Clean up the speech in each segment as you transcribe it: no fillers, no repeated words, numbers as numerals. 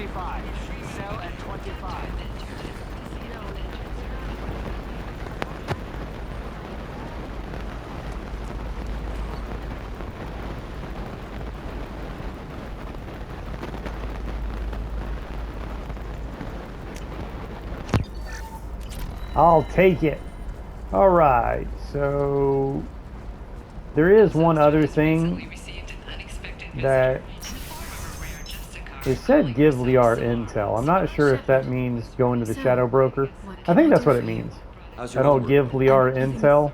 25. Sell at 25. I'll take it. All right, so there is one other thing that it said give Liar intel. I'm not sure if that means going to the Shadow Broker. I think that's what it means. That whole give Liar intel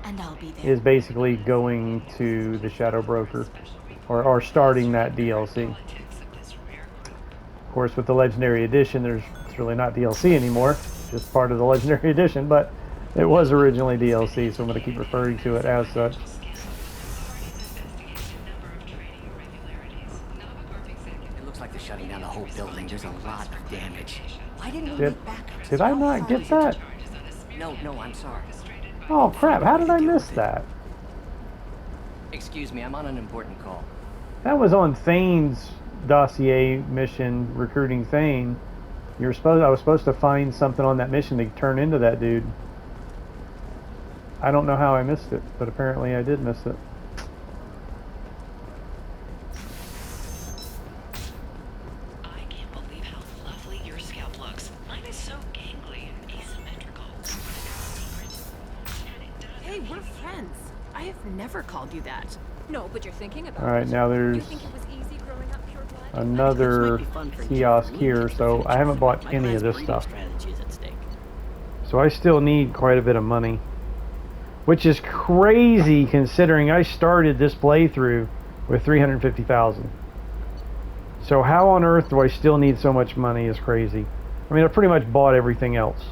is basically going to the Shadow Broker or starting that DLC. Of course, with the Legendary Edition, it's really not DLC anymore, just part of the Legendary Edition, but it was originally DLC, so I'm going to keep referring to it as such. It looks like they're shutting down the whole building. There's a lot of damage. Why didn't we make backups? Did I not get that? No, I'm sorry. Oh crap, how did I miss that? Excuse me, I'm on an important call. That was on Thane's Dossier mission, recruiting Thane. I was supposed to find something on that mission to turn into that dude. I don't know how I missed it, but apparently I did miss it. I can't believe how lovely your scalp looks. Mine is so gangly and asymmetrical. Hey, we're friends. I have never called you that. No, but you're thinking about it. All right, now there's You think it was easy growing up pureblood? another kiosk here, so I haven't bought any of this stuff. So I still need quite a bit of money, which is crazy considering I started this playthrough with 350,000. So how on earth do I still need so much money is crazy. I mean, I pretty much bought everything else.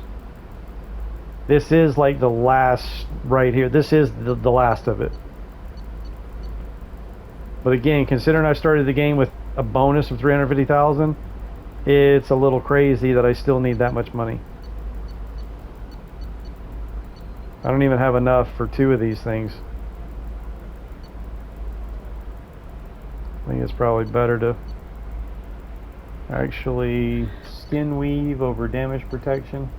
This is like the last right here. This is the last of it. But again, considering I started the game with a bonus of 350,000, it's a little crazy that I still need that much money. I don't even have enough for 2 of these things. I think it's probably better to actually skin weave over damage protection.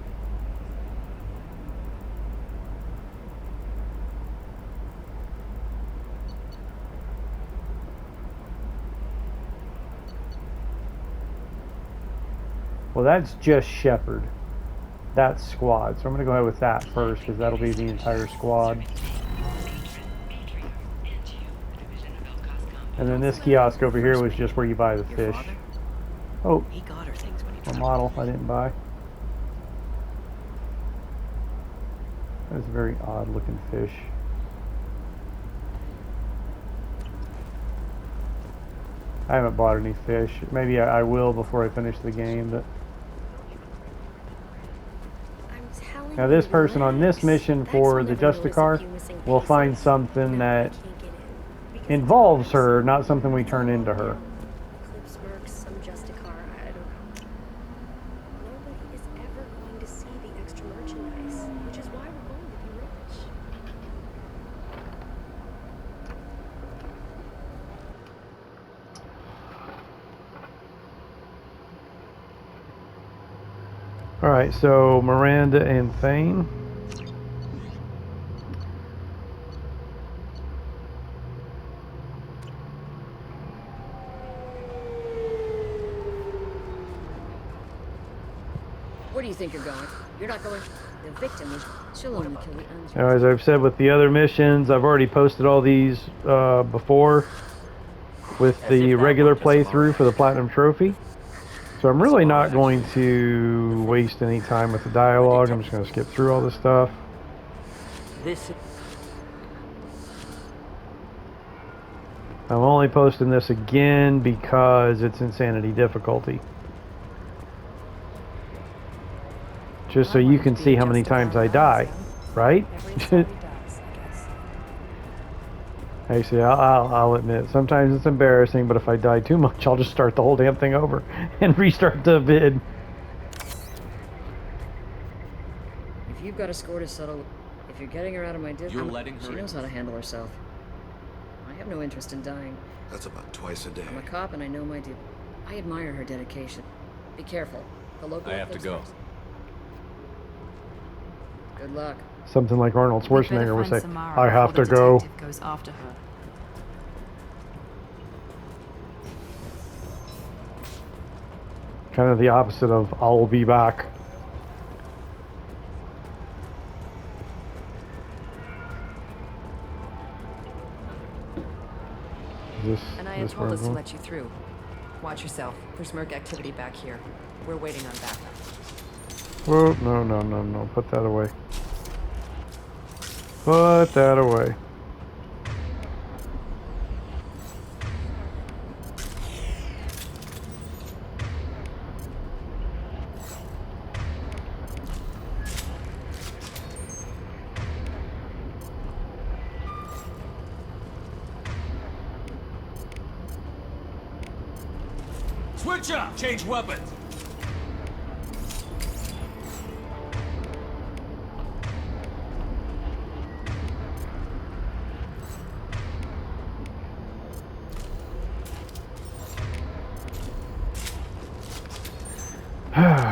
Well, that's just Shepherd. That's squad. So I'm going to go ahead with that first because that'll be the entire squad. And then this kiosk over here was just where you buy the fish. Oh, a model I didn't buy. That's a very odd looking fish. I haven't bought any fish. Maybe I will before I finish the game, but now this person on this mission for the Justiciar will find something that involves her, not something we turn into her. Some Justiciar, I don't know. Nobody is ever going to see the extra merchandise, which is why we're going to be rich. Alright, so Miranda and Thane. Where do you think you're going? You're not going. The victim is. She'll only kill the unjust. Now, as I've said with the other missions, I've already posted all these before with the regular playthrough for the Platinum Trophy. So I'm really not going to waste any time with the dialogue. I'm just going to skip through all this stuff. I'm only posting this again because it's insanity difficulty. Just so you can see how many times I die, right? Actually, I'll admit, sometimes it's embarrassing, but if I die too much, I'll just start the whole damn thing over and restart the vid. If you've got a score to settle, if you're getting her out of my district, she knows how to handle herself. I have no interest in dying. That's about twice a day. I'm a cop and I know my duty. I admire her dedication. Be careful. The local I have to go. Eclipse Good luck. Something like Arnold We'd better Schwarzenegger would find say, Samara I have before to the go. detective goes after her. Kind of the opposite of I'll be back. Anaya This told where us to I'm let you through. Watch yourself. There's merc activity back here. We're waiting on backup. Oh, no, no, no, no. Put that away. Put that away. Switch up! Change weapons!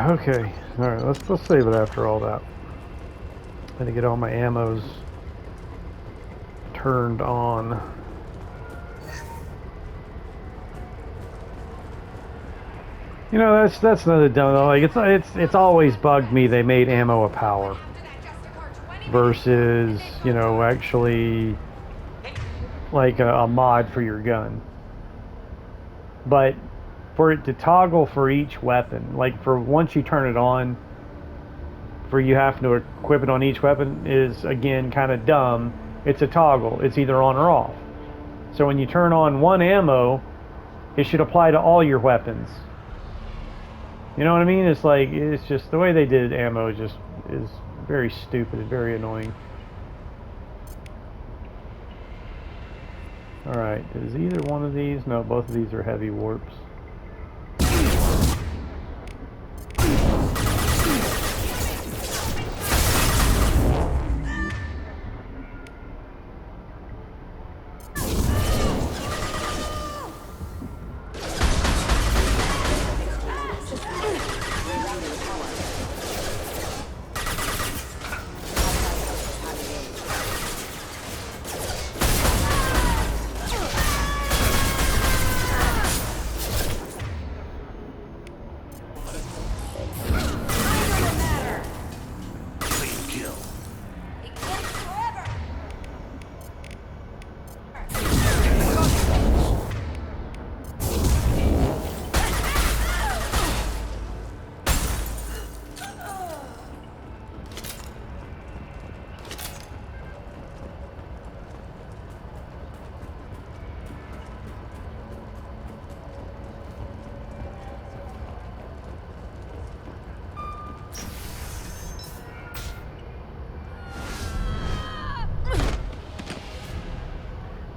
Okay. Alright, let's save it after all that. Gotta get all my ammos turned on. You know, that's another dumb. Like it's always bugged me they made ammo a power versus, you know, actually like a mod for your gun. But for it to toggle for each weapon, like for once you turn it on, for you having to equip it on each weapon is again kind of dumb. It's a toggle. It's either on or off. So when you turn on one ammo, it should apply to all your weapons. You know what I mean? It's like, it's just the way they did ammo is very stupid and very annoying. Alright, is either one of these? No, both of these are heavy warps.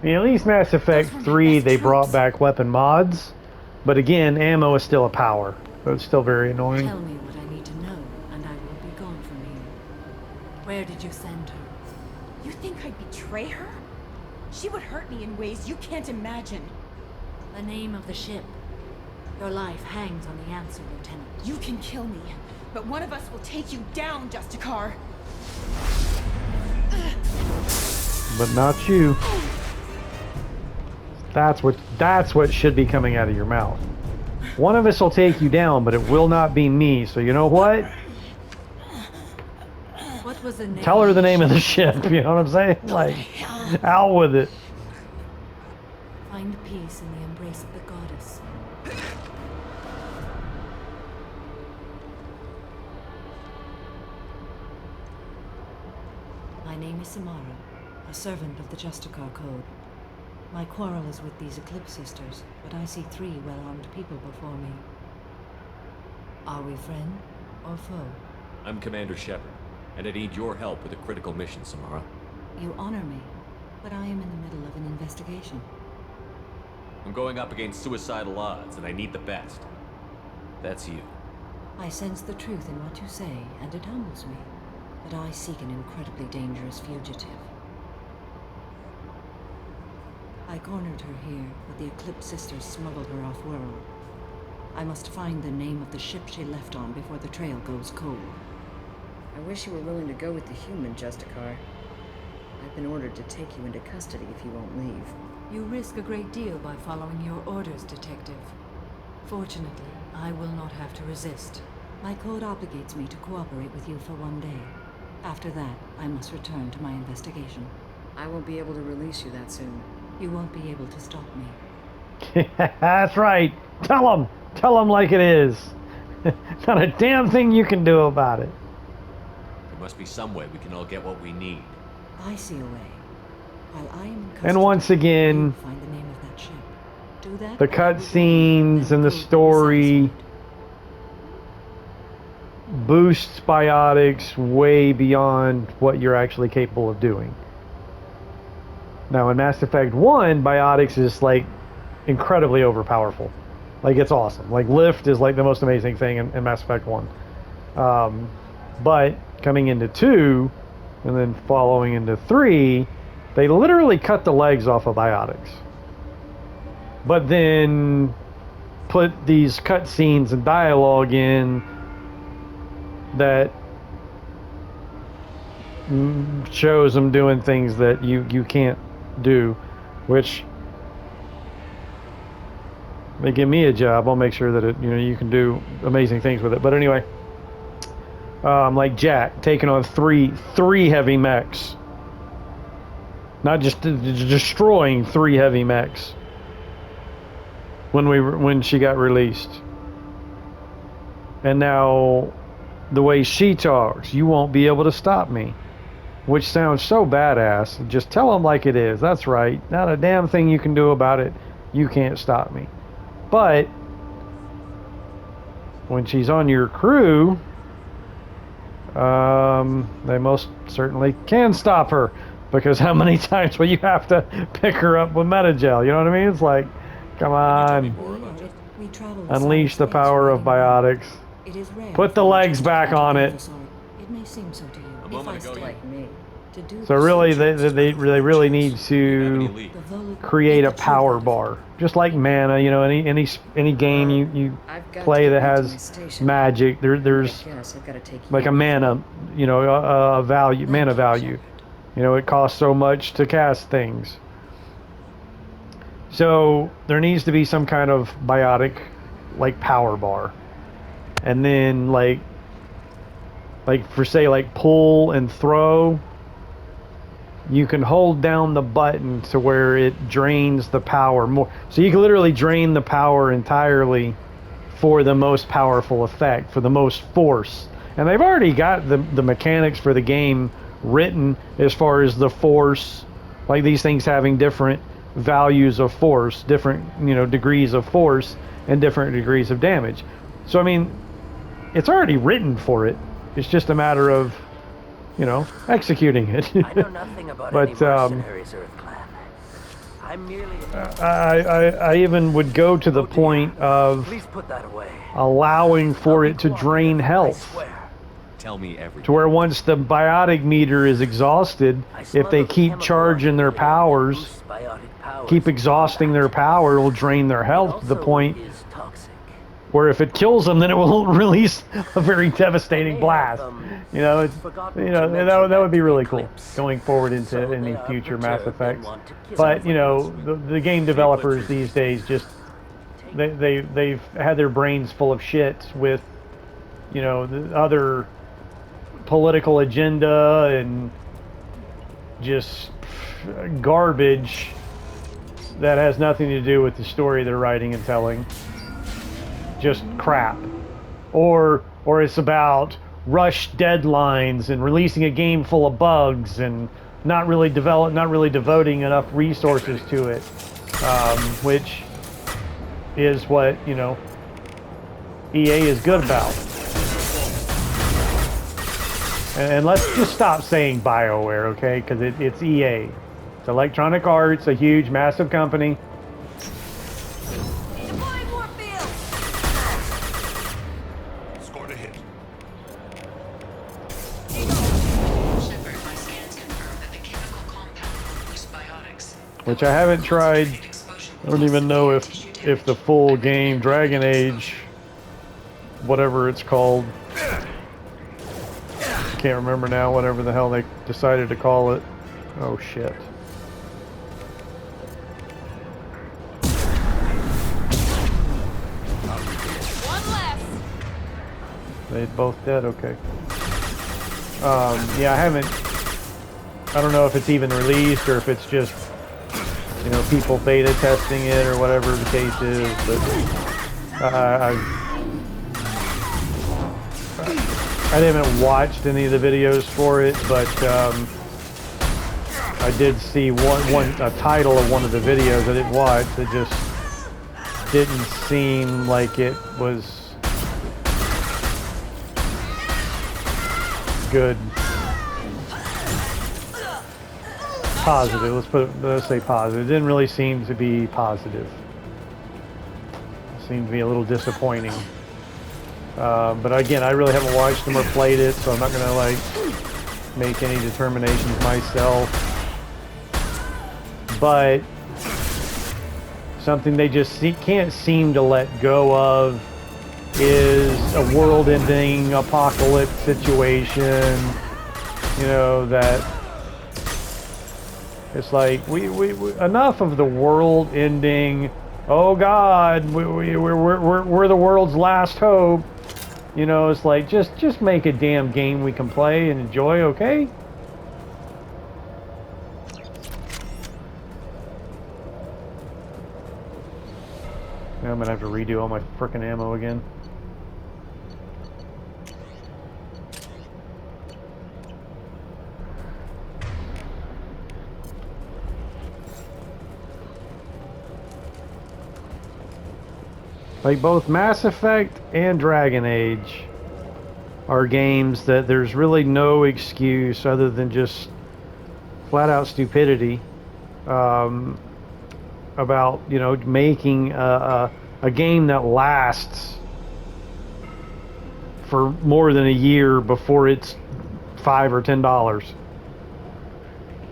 I mean, at least Mass Effect 3, they brought back weapon mods, but again, ammo is still a power, so it's still very annoying. Tell me what I need to know, and I will be gone from here. Where did you send her? You think I'd betray her? She would hurt me in ways you can't imagine. The name of the ship. Your life hangs on the answer, Lieutenant. You can kill me, but one of us will take you down, Justiciar. But not you. That's what should be coming out of your mouth. One of us will take you down, but it will not be me. So you know what? What was the name? Tell her the name of the ship. You know what I'm saying? Like, out with it. Find peace in the embrace of the goddess. My name is Samara, a servant of the Justiciar Code. My quarrel is with these Eclipse Sisters, but I see 3 well-armed people before me. Are we friend or foe? I'm Commander Shepard, and I need your help with a critical mission, Samara. You honor me, but I am in the middle of an investigation. I'm going up against suicidal odds, and I need the best. That's you. I sense the truth in what you say, and it humbles me. But I seek an incredibly dangerous fugitive. I cornered her here, but the Eclipse Sisters smuggled her off-world. I must find the name of the ship she left on before the trail goes cold. I wish you were willing to go with the human, Justiciar. I've been ordered to take you into custody if you won't leave. You risk a great deal by following your orders, Detective. Fortunately, I will not have to resist. My code obligates me to cooperate with you for 1 day. After that, I must return to my investigation. I won't be able to release you that soon. You won't be able to stop me. That's right. Tell them. Tell them like it is. Not a damn thing you can do about it. There must be some way we can all get what we need. I see a way. While I am in custody, And once again, you find the name of that ship. Do that. the cutscenes and the story boosts biotics way beyond what you're actually capable of doing. Now in Mass Effect 1, biotics is like incredibly overpowerful. Like it's awesome. Like lift is like the most amazing thing in Mass Effect 1. But coming into 2 and then following into 3, they literally cut the legs off of biotics. But then put these cutscenes and dialogue in that shows them doing things that you can't do, which they give me a job. I'll make sure that you can do amazing things with it. But anyway, like Jack taking on three heavy mechs, not just destroying 3 heavy mechs when she got released. And now the way she talks, you won't be able to stop me, which sounds so badass. Just tell them like it is. That's right. Not a damn thing you can do about it. You can't stop me. But when she's on your crew, they most certainly can stop her, because how many times will you have to pick her up with Metagel? You know what I mean? It's like, come on, unleash the power of biotics. It is rare. Put the legs back on it. It may seem so to you. A moment ago, Like me. To do So really, they really need to create a power bar, just like mana. You know, any game you I've got play to that get to my has station. magic. There's Yes, I've got to take like you. a mana, mana value. You know, it costs so much to cast things. So there needs to be some kind of biotic, like power bar, and then like for say like pull and throw. You can hold down the button to where it drains the power more. So you can literally drain the power entirely for the most powerful effect, for the most force. And they've already got the mechanics for the game written as far as the force, like these things having different values of force, different degrees of force and different degrees of damage. So I mean, it's already written for it. It's just a matter of executing it. I know nothing about But, any mercenaries Earth Clan. I'm merely I even would go to the point of Please put that away. allowing for it to drain I health, swear. Tell me everything. to where once the biotic meter is exhausted, if they keep charging their powers, Boosts biotic powers. keep exhausting their power, it will drain their health to the Also point is toxic. where if it kills them, then it will release a very devastating blast. It's that would be really cool going forward into any future Mass Effects. But the game developers these days just they've had their brains full of shit with the other political agenda and just garbage that has nothing to do with the story they're writing and telling. Just crap, or it's about rushed deadlines and releasing a game full of bugs and not really devoting enough resources to it, which is what EA is good about. And let's just stop saying BioWare, okay? Because it's EA. It's Electronic Arts, a huge, massive company. Scored a hit. Shepard, my scans confirm that the chemical compound will boost biotics. Which I haven't tried. I don't even know if the full game Dragon Age whatever it's called. Can't remember now, whatever the hell they decided to call it. Oh shit. One less. They both dead, okay. Yeah, I don't know if it's even released or if it's just, you know, people beta testing it or whatever the case is, but I haven't watched any of the videos for it, but I did see a title of one of the videos I didn't watch that just didn't seem like it was good. Positive, let's say positive. It didn't really seem to be positive. It seemed to be a little disappointing. But again, I really haven't watched them or played it, so I'm not gonna like make any determinations myself. But something they just can't seem to let go of is a world-ending apocalypse situation. You know, that it's like we enough of the world ending. Oh God, we're the world's last hope. You know, it's like just make a damn game we can play and enjoy, okay? Now I'm gonna have to redo all my frickin' ammo again. Like both Mass Effect and Dragon Age are games that there's really no excuse other than just flat out stupidity about, you know, making a game that lasts for more than a year before it's $5 or $10.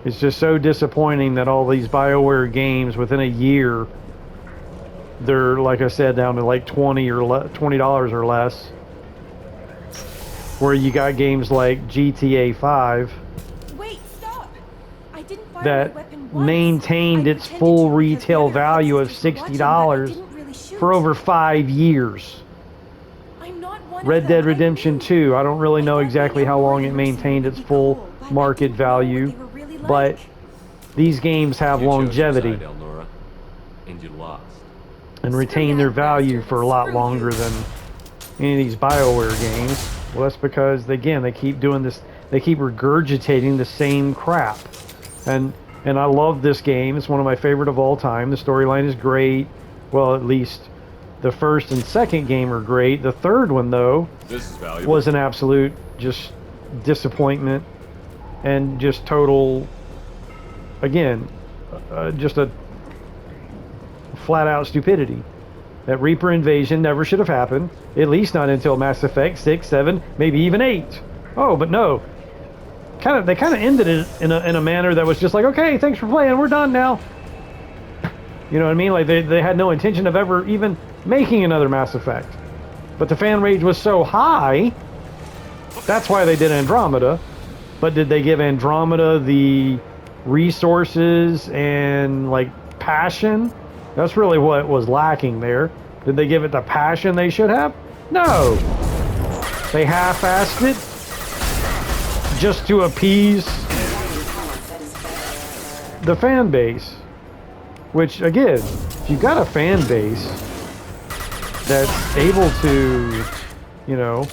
It's just so disappointing that all these BioWare games within a year, they're, like I said, down to like $20 or less. Where you got games like GTA 5 that maintained its full retail value of $60 for over 5 years. Red Dead Redemption 2, I don't really know exactly how long it maintained its full market value, but these games have longevity and retain their value for a lot longer than any of these BioWare games. Well, that's because, again, they keep doing this, they keep regurgitating the same crap. And I love this game. It's one of my favorite of all time. The storyline is great. Well, at least the first and second game are great. The third one, though, was an absolute just disappointment and just total, again, just a flat-out stupidity. That Reaper invasion never should have happened, at least not until Mass Effect 6, 7, maybe even 8. Oh, but no. They kind of ended it in a manner that was just like, okay, thanks for playing, we're done now. You know what I mean? Like they had no intention of ever even making another Mass Effect. But the fan rage was so high, that's why they did Andromeda. But did they give Andromeda the resources and like passion? That's really what was lacking there. Did they give it the passion they should have? No. They half-assed it just to appease the fan base. Which, again, if you've got a fan base that's able to, you know,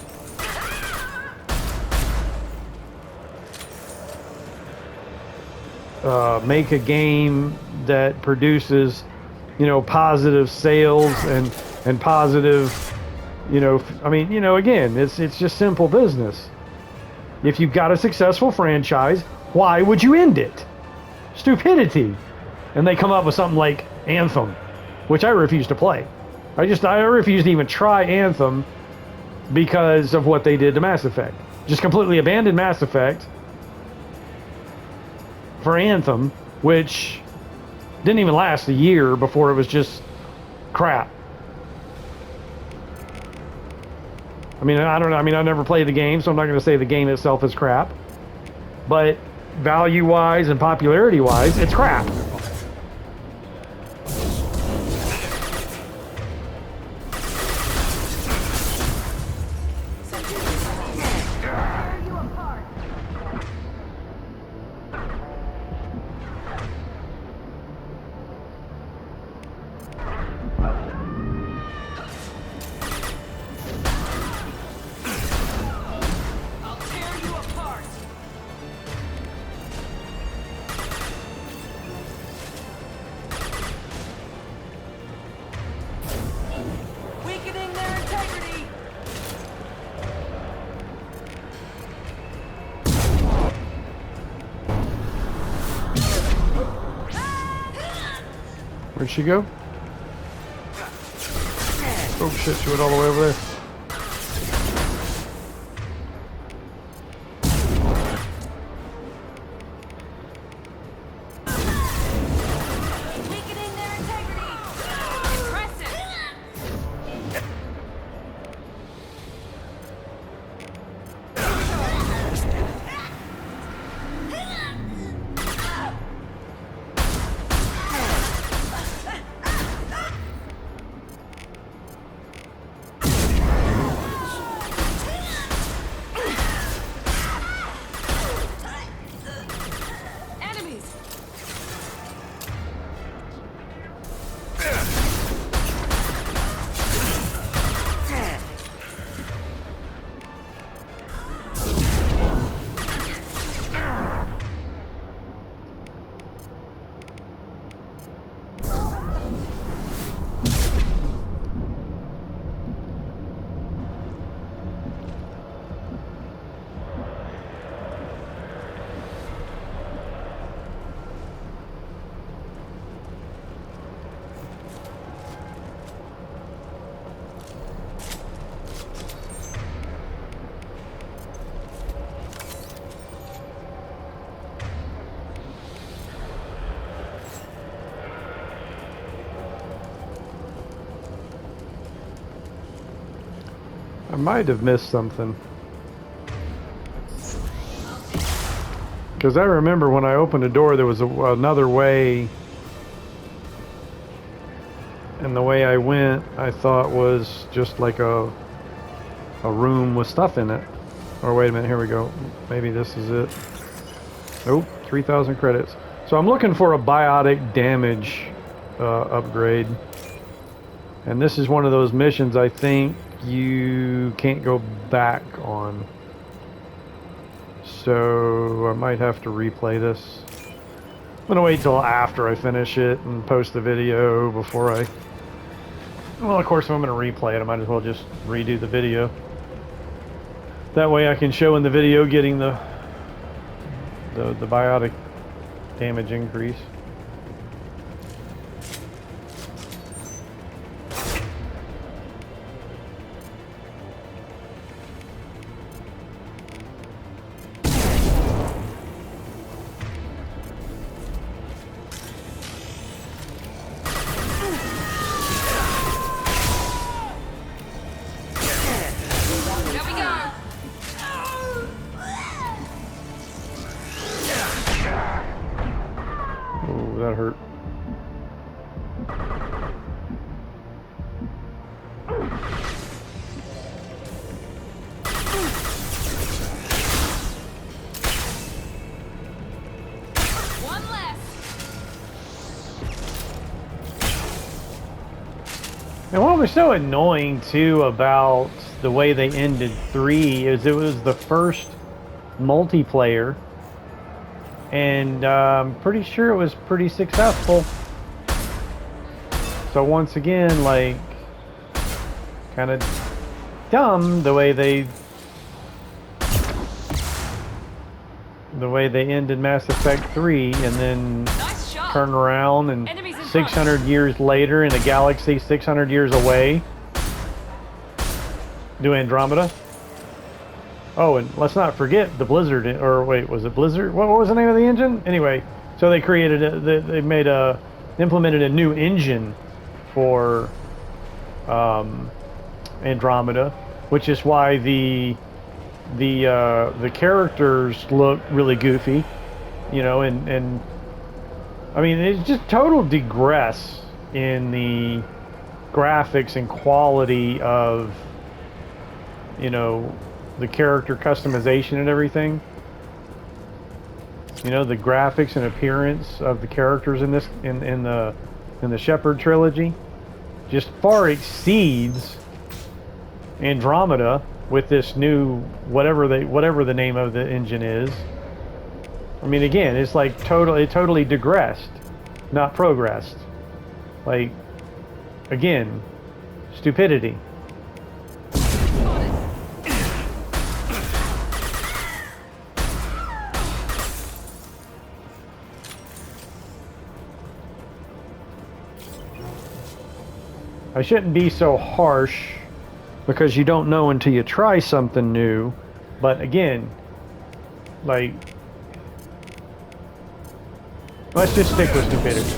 make a game that produces, you know, positive sales and positive, you know, I mean, you know, again, it's just simple business. If you've got a successful franchise, why would you end it? Stupidity. And they come up with something like Anthem, which I refuse to play. I refuse to even try Anthem because of what they did to Mass Effect. Just completely abandoned Mass Effect for Anthem, which didn't even last a year before it was just crap. I mean, I don't know. I mean, I never played the game, so I'm not going to say the game itself is crap. But value-wise and popularity-wise, it's crap. Where'd she go? Oh shit, she went all the way over there. Weakening their integrity. Impressive. I might have missed something. Because I remember when I opened the door, there was another way. And the way I went, I thought was just like a room with stuff in it. Or wait a minute, here we go. Maybe this is it. Nope, 3,000 credits. So I'm looking for a biotic damage upgrade. And this is one of those missions I think you can't go back on. So I might have to replay this. I'm gonna wait till after I finish it and post the video before I... Well, of course, if I'm gonna replay it, I might as well just redo the video. That way I can show in the video getting the biotic damage increase. That hurt. One less. And what was so annoying too about the way they ended 3 is it was the first multiplayer. And I'm pretty sure it was pretty successful. So once again, like, kind of dumb the way they ended Mass Effect 3 and then turn around and 600 years later in a galaxy 600 years away do Andromeda. Oh, and let's not forget the Blizzard, or wait, was it Blizzard? What was the name of the engine? Anyway, so they created implemented a new engine for Andromeda, which is why the characters look really goofy, you know, and I mean, it's just total digress in the graphics and quality of, you know, the character customization and everything. You know, the graphics and appearance of the characters in this in the Shepard trilogy just far exceeds Andromeda with this new whatever the name of the engine is. I mean, again, it's like it totally digressed, not progressed. Like, again, stupidity. I shouldn't be so harsh because you don't know until you try something new, but again, like, let's just stick with stupidity.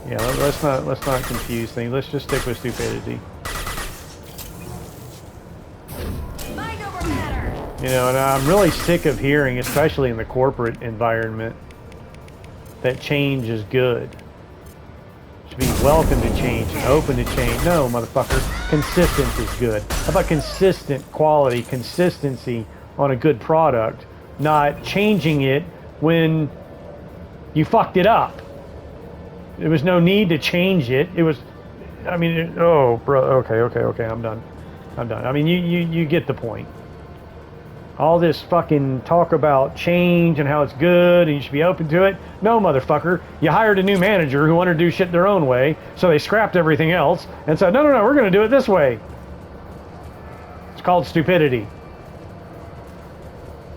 Yeah, let's not confuse things. Let's just stick with stupidity. You know, and I'm really sick of hearing, especially in the corporate environment, that change is good. Should be welcome to change and open to change. No, motherfucker. Consistency is good. How about consistent quality, consistency on a good product, not changing it when you fucked it up. There was no need to change it. It was, I mean, oh, bro, okay, I'm done. I mean, you get the point. All this fucking talk about change and how it's good and you should be open to it. No, motherfucker. You hired a new manager who wanted to do shit their own way, so they scrapped everything else and said, no, we're going to do it this way. It's called stupidity.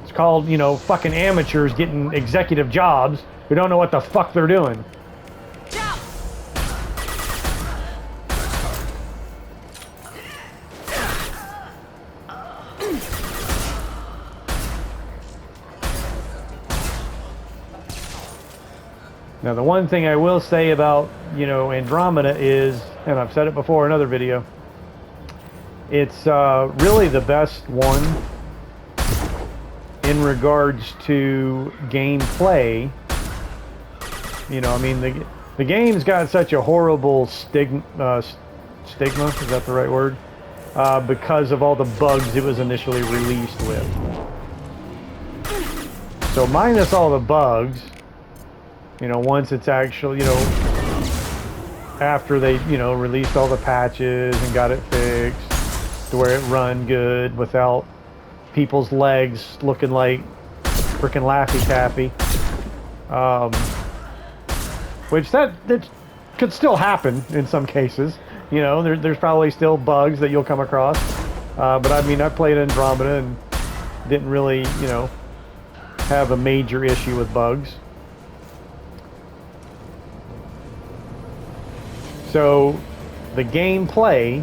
It's called, you know, fucking amateurs getting executive jobs who don't know what the fuck they're doing. Now, the one thing I will say about, you know, Andromeda is, and I've said it before in another video, it's really the best one in regards to gameplay. You know, I mean, the game's got such a horrible stigma, is that the right word? Because of all the bugs it was initially released with. So minus all the bugs, you know, once it's actually, you know, after they, you know, released all the patches and got it fixed to where it run good without people's legs looking like freaking Laffy Taffy. Which that could still happen in some cases. You know, there's probably still bugs that you'll come across. But I mean, I played Andromeda and didn't really, you know, have a major issue with bugs. So the gameplay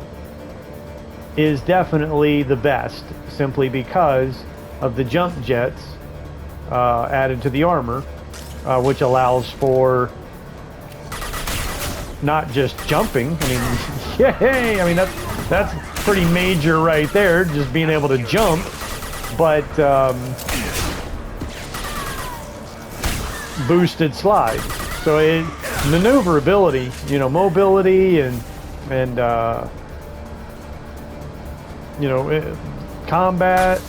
is definitely the best, simply because of the jump jets added to the armor, which allows for not just jumping. I mean, yay! I mean, that's pretty major right there, just being able to jump, but boosted slides. So maneuverability, you know, mobility and you know, combat,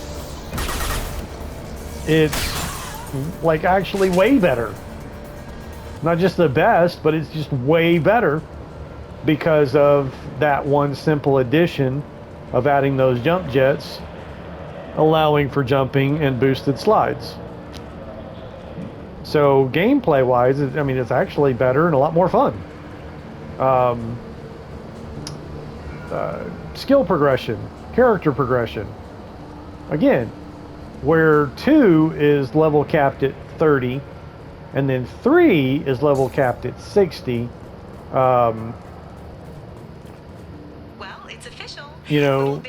it's like actually way better. Not just the best, but it's just way better because of that one simple addition of adding those jump jets, allowing for jumping and boosted slides. So gameplay wise, I mean, it's actually better and a lot more fun. Skill progression, character progression. Again, where 2 is level capped at 30, and then 3 is level capped at 60. Well, it's official. You know,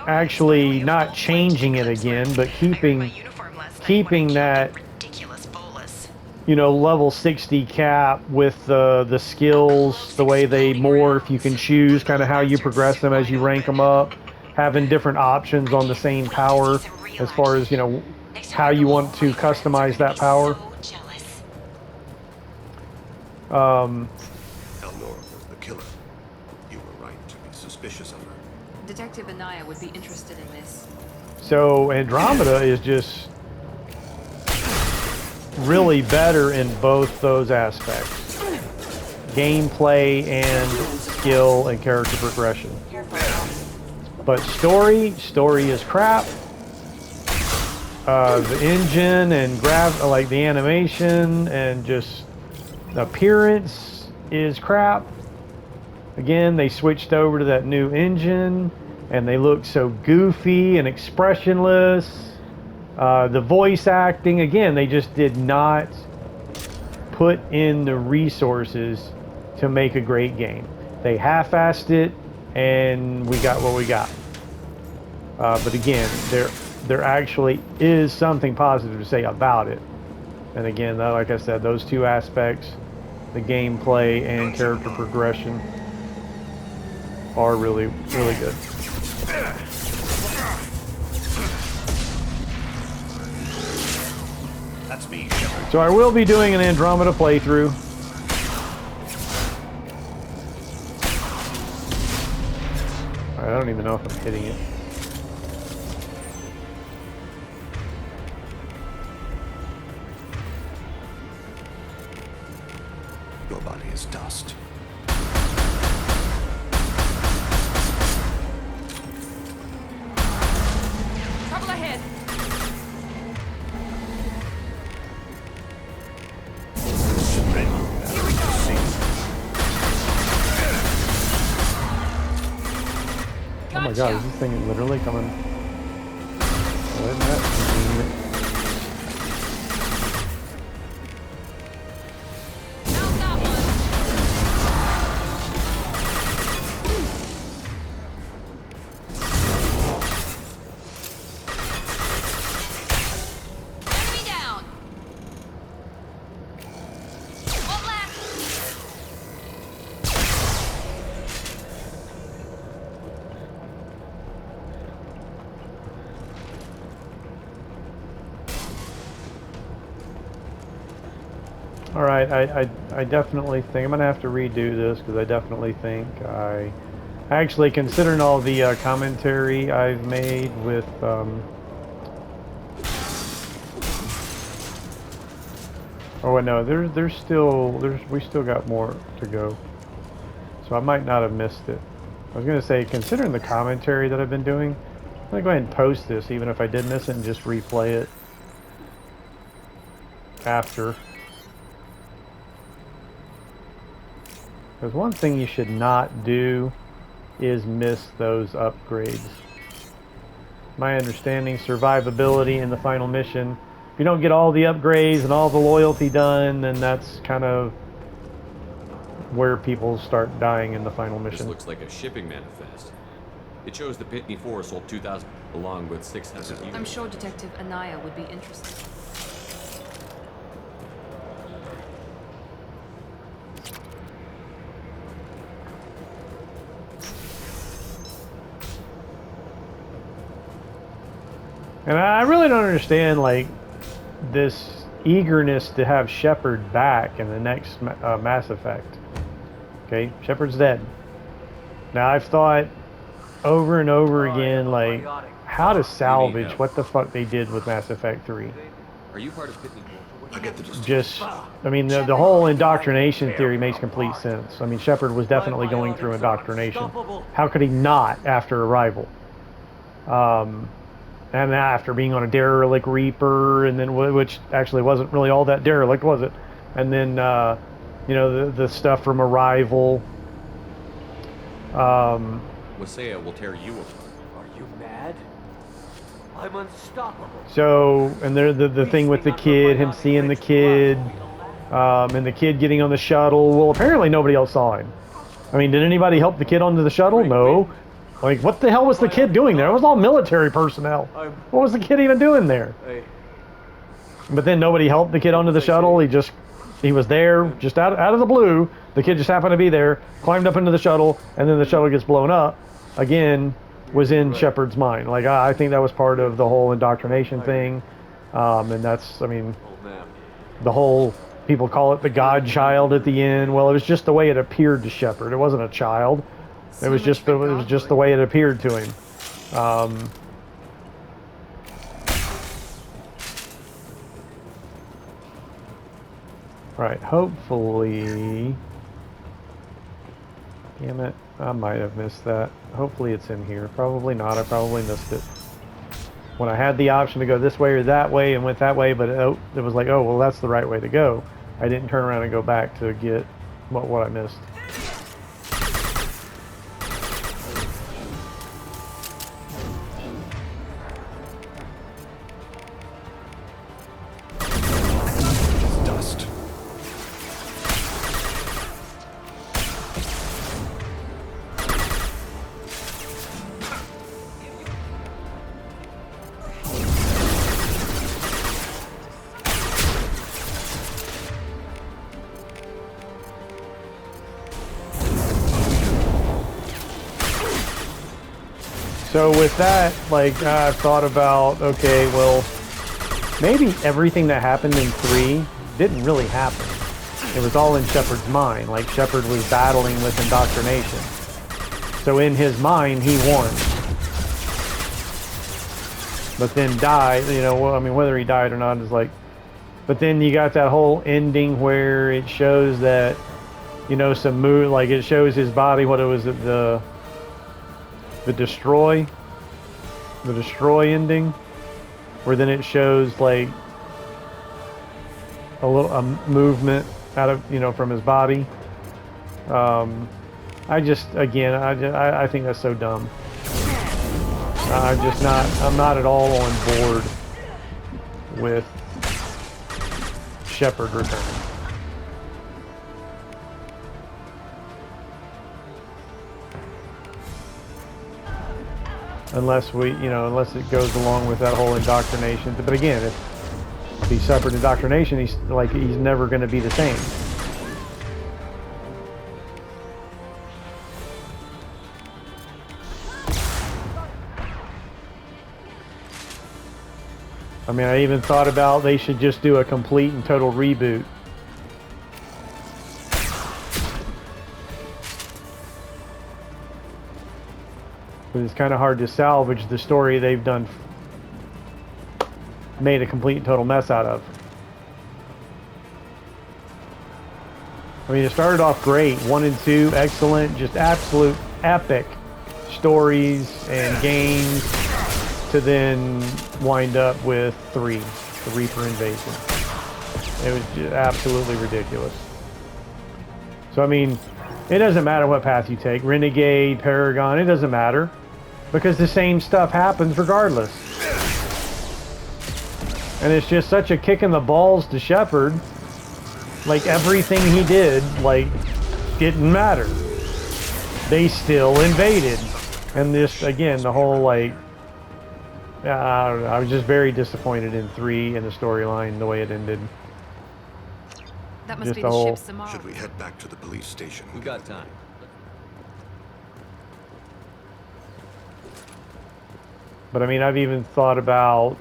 actually not changing it again, but keeping that, you know, level 60 cap with the skills, the way they morph. You can choose kind of how you progress them as you rank them up. having different options on the same power as far as, you know, how you want to customize that power. Elnora was the killer. You were right to be suspicious of her. Detective Anaya would be interested in this. So Andromeda is just really better in both those aspects. Gameplay and skill and character progression. But story is crap. The engine and like the animation and just the appearance is crap. Again, they switched over to that new engine and they look so goofy and expressionless. The voice acting, again, they just did not put in the resources to make a great game. They half-assed it and we got what we got. But again, there actually is something positive to say about it. And again, like I said, those two aspects, the gameplay and character progression, are really, really good. That's me. So I will be doing an Andromeda playthrough. I don't even know if I'm hitting it. Your body is dust. Trouble ahead. Oh my god, is this thing literally coming? What is that? Alright, I definitely think I'm going to have to redo this because I definitely think actually, considering all the commentary I've made with oh no, we still got more to go, so I might not have missed it. I was going to say, considering the commentary that I've been doing, I'm going to go ahead and post this even if I did miss it and just replay it after. Because one thing you should not do is miss those upgrades. My understanding, survivability in the final mission. If you don't get all the upgrades and all the loyalty done, then that's kind of where people start dying in the final mission. This looks like a shipping manifest. It shows the Pitney 4 sold 2,000 along with 600 units. I'm sure Detective Anaya would be interested. And I really don't understand, like, this eagerness to have Shepard back in the next Mass Effect. Okay, Shepard's dead. Now, I've thought over and over again, like, how to salvage what the fuck they did with Mass Effect 3. Are you part of Pitney 4? I get the Just, I mean, the whole indoctrination theory makes complete sense. I mean, Shepard was definitely going through indoctrination. How could he not after Arrival? And after being on a derelict Reaper, and then which actually wasn't really all that derelict, was it? And then you know, the stuff from Arrival. Wasea will tear you apart. Are you mad? I'm unstoppable. So, and the thing with the kid, him seeing the kid, and the kid getting on the shuttle. Well, apparently nobody else saw him. I mean, did anybody help the kid onto the shuttle? No. Like, what the hell was the kid doing there? It was all military personnel. What was the kid even doing there? But then nobody helped the kid onto the shuttle. He was there, just out of the blue. The kid just happened to be there, climbed up into the shuttle, and then the shuttle gets blown up. Again, was in Shepard's mind. Like, I think that was part of the whole indoctrination thing. And that's, I mean, the whole, people call it the Godchild at the end. Well, it was just the way it appeared to Shepard. It wasn't a child. It was just the way it appeared to him. Right, hopefully... Damn it, I might have missed that. Hopefully it's in here. Probably not, I probably missed it. When I had the option to go this way or that way and went that way, but it was like, oh, well, that's the right way to go. I didn't turn around and go back to get what I missed. Dust. So with that, like, I've thought about, okay, well, maybe everything that happened in 3 didn't really happen. It was all in Shepard's mind. Like, Shepard was battling with indoctrination. So in his mind, he won. But then died, you know, well, I mean, whether he died or not is like... But then you got that whole ending where it shows that, you know, some move, like, it shows his body, what it was, the destroy ending, where then it shows like a movement out of, you know, from his body. I just, again, I think that's so dumb. I'm not at all on board with Shepard returning. Unless unless it goes along with that whole indoctrination. But again, if he suffered indoctrination, he's never going to be the same. I mean, I even thought about they should just do a complete and total reboot. But it's kind of hard to salvage the story they've done, made a complete and total mess out of. I mean, it started off great. 1 and 2, excellent, just absolute epic stories and games, to then wind up with 3, the Reaper invasion. It was just absolutely ridiculous. So, I mean, it doesn't matter what path you take, Renegade, Paragon, it doesn't matter. Because the same stuff happens regardless. And it's just such a kick in the balls to Shepard. Like, everything he did, like, didn't matter. They still invaded. And this, again, the whole, like... I don't know, I was just very disappointed in 3 and the storyline, the way it ended. That must be the ship Samara. Should we head back to the police station? We got time. But I mean, I've even thought about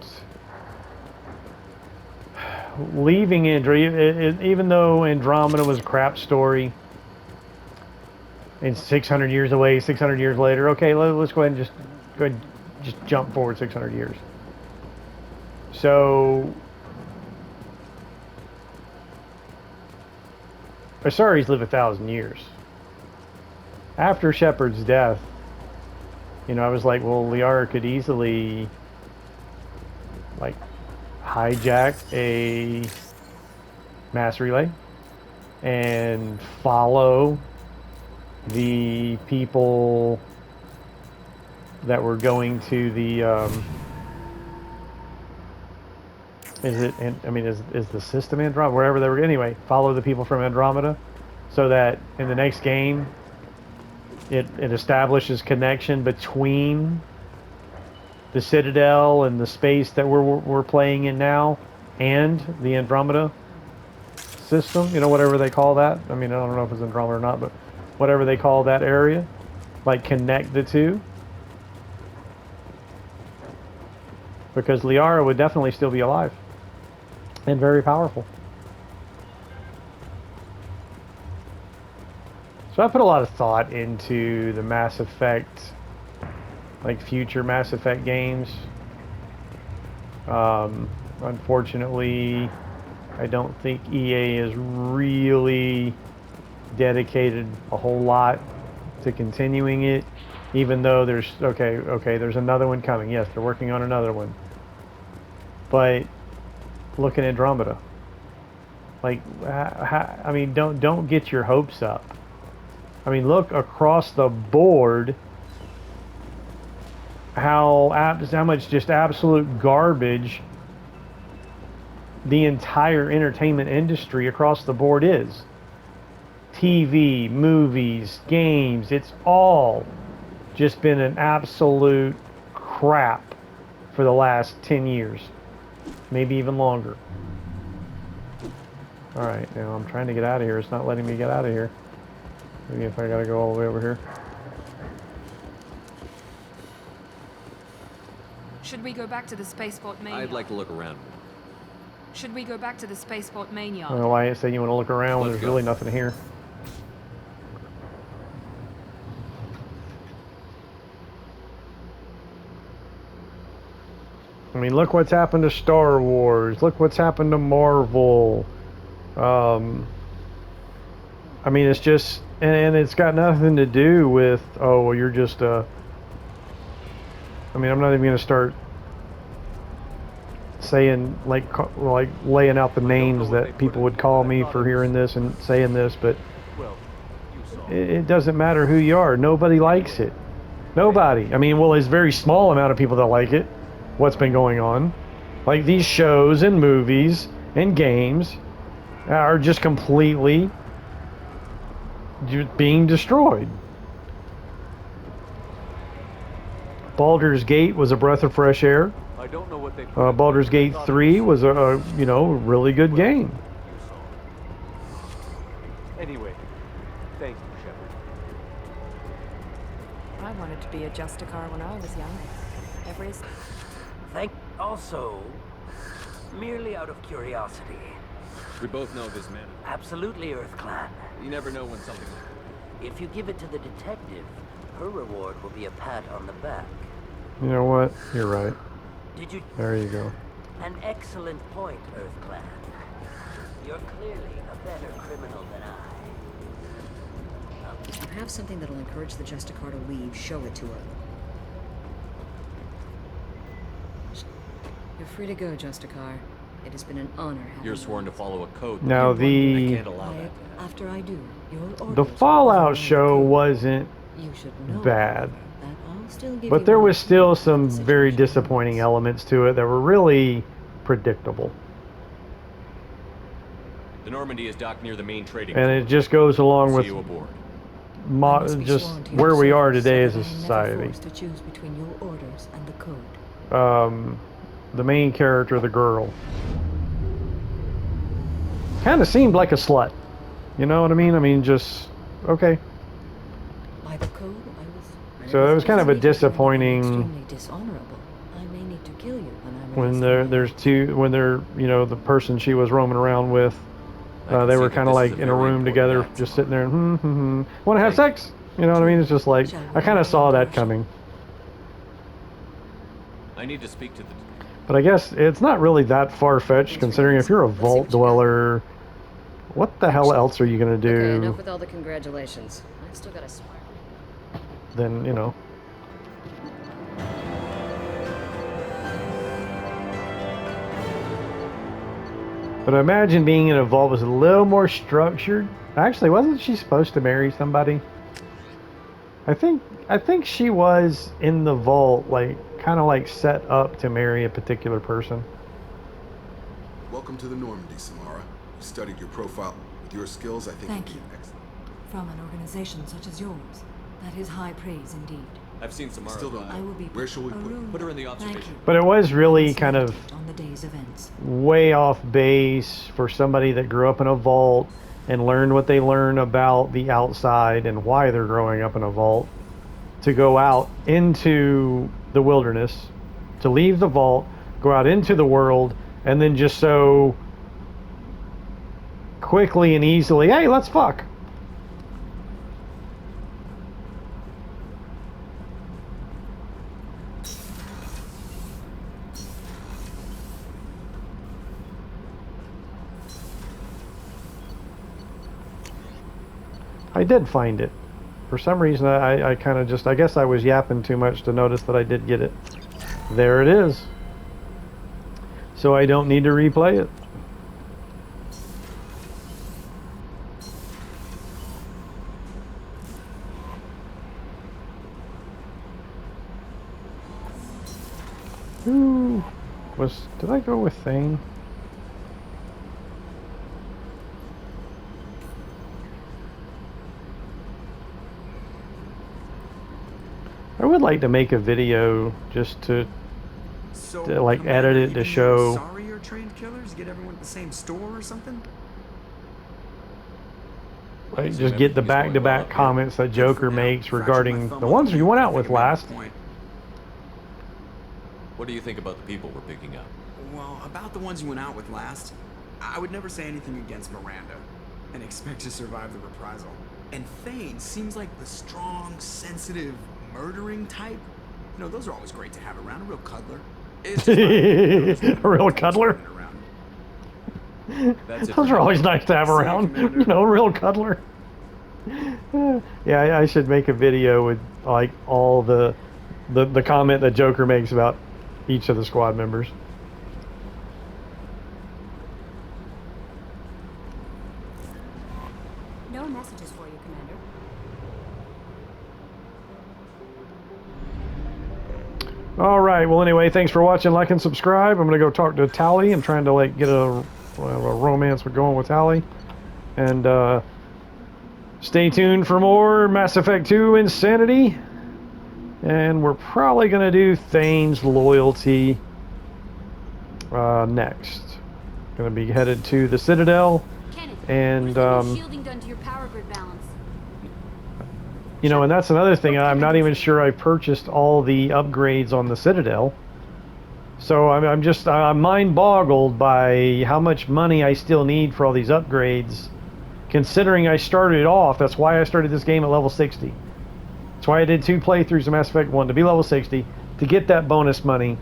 leaving Andromeda, even though Andromeda was a crap story, and 600 years away, 600 years later, okay, let's go ahead and just jump forward 600 years. So, Asari's live 1,000 years. After Shepard's death, you know, I was like, well, Liara could easily, like, hijack a mass relay and follow the people that were going to the, is the system Andromeda, wherever they were, anyway, follow the people from Andromeda, so that in the next game, it establishes connection between the Citadel and the space that we're playing in now and the Andromeda system, you know, whatever they call that. I mean, I don't know if it's Andromeda or not, but whatever they call that area, like, connect the two. because Liara would definitely still be alive and very powerful. So I put a lot of thought into the Mass Effect, like future Mass Effect games. Unfortunately, I don't think EA is really dedicated a whole lot to continuing it, even though there's there's another one coming. Yes, they're working on another one. But look at Andromeda. Like, I mean, don't get your hopes up. I mean, look across the board how much just absolute garbage the entire entertainment industry across the board is. TV, movies, games, it's all just been an absolute crap for the last 10 years. Maybe even longer. Alright, now I'm trying to get out of here. It's not letting me get out of here. Maybe if I gotta go all the way over here. Should we go back to the spaceport main yard? I'd like to look around. Should we go back to the spaceport main I yard? don't know why you say you want to look around when Let's there's go. really nothing here. I mean, look what's happened to Star Wars. Look what's happened to Marvel. I mean, it's just, and it's got nothing to do with, oh, well, you're just I mean, I'm not even going to start saying, like laying out the names that people would call me for hearing this and saying this, but it doesn't matter who you are. Nobody likes it. Nobody. I mean, well, there's a very small amount of people that like it. What's been going on. Like, these shows and movies and games are just completely being destroyed. Baldur's Gate was a breath of fresh air. I don't know what they Baldur's Gate 3 was a really good game. Anyway, thank you, Shepard. I wanted to be a Justicar when I was young. Also, merely out of curiosity. We both know this man. Absolutely, EarthClan. You never know when something... If you give it to the detective, her reward will be a pat on the back. You know what? You're right. Did you... There you go. An excellent point, EarthClan. You're clearly a better criminal than I. If you have something that'll encourage the Justicar to leave, show it to her. You're free to go, Justicar. It has been an honor having You're sworn to follow a code. Now, I can't allow that. After I do, the Fallout show wasn't bad, but there was still some very disappointing elements to it that were really predictable. The Normandy is docked near the main trading. And it just goes along with See you aboard. just where we are today as a society. To choose between your orders and the code. The main character, the girl, kind of seemed like a slut. You know what I mean? I mean, just okay. By the code, So it was kind of a disappointing. Extremely dishonorable. I may need to kill you when there's the person she was roaming around with, they were kind of like in a room together, just sitting there. Want to have sex? You know what I mean? It's just like I kind of saw that coming. I need to speak to the... But I guess it's not really that far-fetched, considering if you're a vault dweller, what the hell else are you going to do? Okay, enough with all the congratulations. I still gotta swear. Then, you know. But I imagine being in a vault was a little more structured. Actually, wasn't she supposed to marry somebody? I think she was in the vault, like, kind of like set up to marry a particular person. Welcome to the Normandy, Samara. We studied your profile. With your skills, I think Thank you'll you. be excellent. From an organization such as yours, that is high praise indeed. I've seen Samara. Still don't know. Where shall we put her in the observation? But it was really kind of on the day's events. way off base for somebody that grew up in a vault and learned what they learned about the outside and why they're growing up in a vault, to go out into the wilderness, to leave the vault, go out into the world, and then just so quickly and easily, hey, let's fuck. I did find it. For some reason, I kind of just, I guess I was yapping too much to notice that I did get it. There it is. So I don't need to replay it. Ooh, did I go with Thane? I would like to make a video just to like edit it to show. Sorry you're trained killers? Get everyone at the same store or something? Like just get the back-to-back comments that Joker makes regarding the ones you went out with last. What do you think about the people we're picking up? Well, about the ones you went out with last, I would never say anything against Miranda and expect to survive the reprisal. And Thane seems like the strong, sensitive, murdering type. You know, those are always great to have around. A real cuddler. It's just a real cuddler? Those are always nice to have around. You know, a real cuddler. Yeah, I should make a video with like all the comment that Joker makes about each of the squad members. No messages for you, Commander. Alright, well anyway, thanks for watching, like and subscribe. I'm gonna go talk to Tally. I'm trying to like get a romance with going with Tally. And stay tuned for more Mass Effect 2 Insanity. And we're probably gonna do Thane's Loyalty next. Gonna be headed to the Citadel. And Shielding done to your power grid balance. you know, and that's another thing. I'm not even sure I purchased all the upgrades on the Citadel. So I'm mind boggled by how much money I still need for all these upgrades, considering I started off. That's why I started this game at level 60. That's why I did 2 playthroughs of Mass Effect 1 to be level 60 to get that bonus money,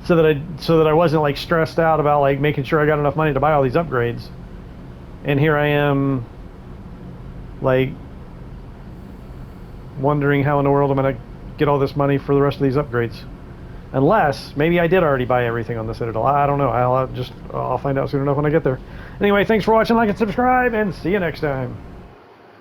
so that I wasn't like stressed out about like making sure I got enough money to buy all these upgrades. And here I am, like, wondering how in the world I'm gonna get all this money for the rest of these upgrades. Unless maybe I did already buy everything on the Citadel. I don't know. I'll find out soon enough when I get there. Anyway, thanks for watching, like and subscribe, and see you next time.